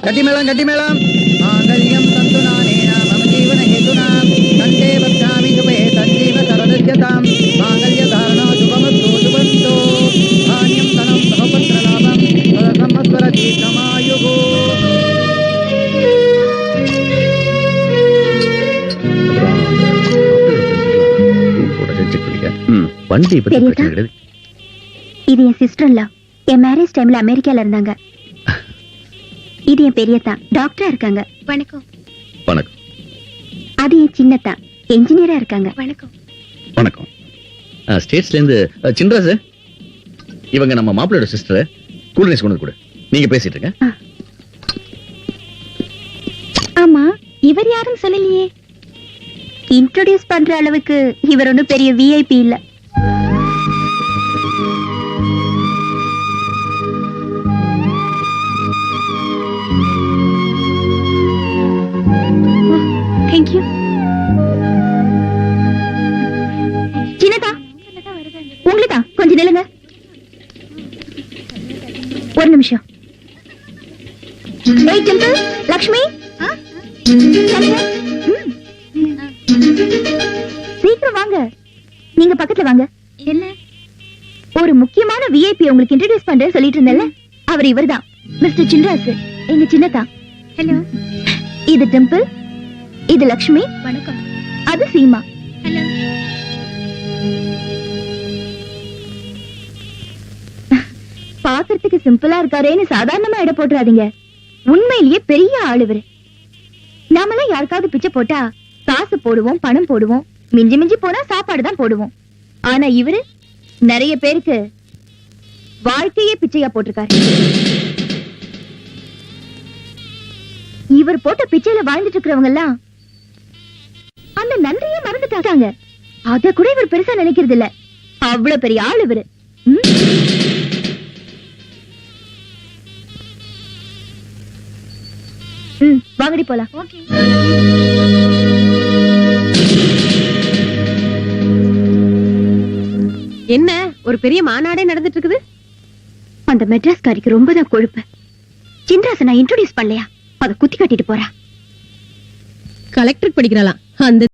கட்டி மேளம் மாங்கல்யம் தந்து நானேன மம ஜீவன ஹேதுனாம் கண்டே பத்யாமி சுபே தஞ்சீவ சரதஜ்யதாம் மாங்கல்ய தாரணோ சுபமஸ்து சுபந்தோ தானியம் தனம் சமபத்ர லாபம் சமஸ்வர தீர்க்கமாயுகோ. இது என் சிஸ்டர்-இன்-லா. என் மேரேஜ் டைம்ல அமெரிக்கால இருந்தாங்க. இது என் பெரியத்தா, டாக்டரா இருக்காங்க. வணக்கம். வணக்கம். அது என் சின்னத்தா, என்ஜினியரா இருக்காங்க. வணக்கம். வணக்கம். ஸ்டேட்ஸ்ல இருந்து சின்ராஸ், இவங்க நம்ம மாப்பிள்ளையோட சிஸ்டர். கூல் ட்ரிங்க்ஸ் கொண்டு கூட நீங்க பேசிட்டு இருங்க. ஆமா, இவர் யாருன்னு சொல்லலையே. இன்ட்ரோடியூஸ் பண்ற அளவுக்கு இவர் ஒன்னும் பெரிய விஐபி இல்ல. Thank you. சின்னதா, உங்களுதான் கொஞ்சம் நில்லுங்க. ஒரு நிமிஷம். ஏய் டிம்பிள், லக்ஷ்மி, சீக்கிரம் வாங்க. நீங்க பக்கத்துல வாங்க. என்ன? ஒரு முக்கியமான விஐபி உங்களுக்கு இன்ட்ரோடியூஸ் பண்றேன்னு சொல்லிட்டு இருந்தேன்ல, அவர் இவர்தான், மிஸ்டர் சின்ராஸ், எங்க சின்னதா. ஹலோ. இது டிம்பிள், இது லக்ஷ்மி. வணக்கம். அது சீமா. ஹலோ. பாக்குறதுக்கு சிம்பிளா இருக்காரேன்னு சாதாரணமா இட போட்டுறாதீங்க. உண்மையிலேயே பெரிய ஆளு இவரு. நாமெல்லாம் யாருக்காவது பிச்சை போட்டா காசு போடுவோம், பணம் போடுவோம், மிஞ்சி மிஞ்சி போனா சாப்பாடு தான் போடுவோம். ஆனா இவரு நிறைய பேருக்கு வாழ்க்கையே பிச்சையா போட்டிருக்காரு. இவர் போட்ட பிச்சையில வாழ்ந்துட்டு இருக்கிறவங்க எல்லாம் அந்த நன்றியே மறந்துட்டாங்க. அத கூட இவர் பெருசா நினைக்கிறது இல்ல. அவ்வளவு பெரிய ஆள் இவரு. வாங்கடி போலாம். என்ன ஒரு பெரிய மாநாடே நடந்துட்டு இருக்குது? அந்த மெட்ராஸ்காரிக்கு ரொம்ப தான் கொழுப்பு. சின்ராச நான் இன்ட்ரோடியூஸ் பண்ணலையா, அத குத்தி கட்டிட்டு போறா. கலெக்டர் படிக்கிறாளாம். அந்த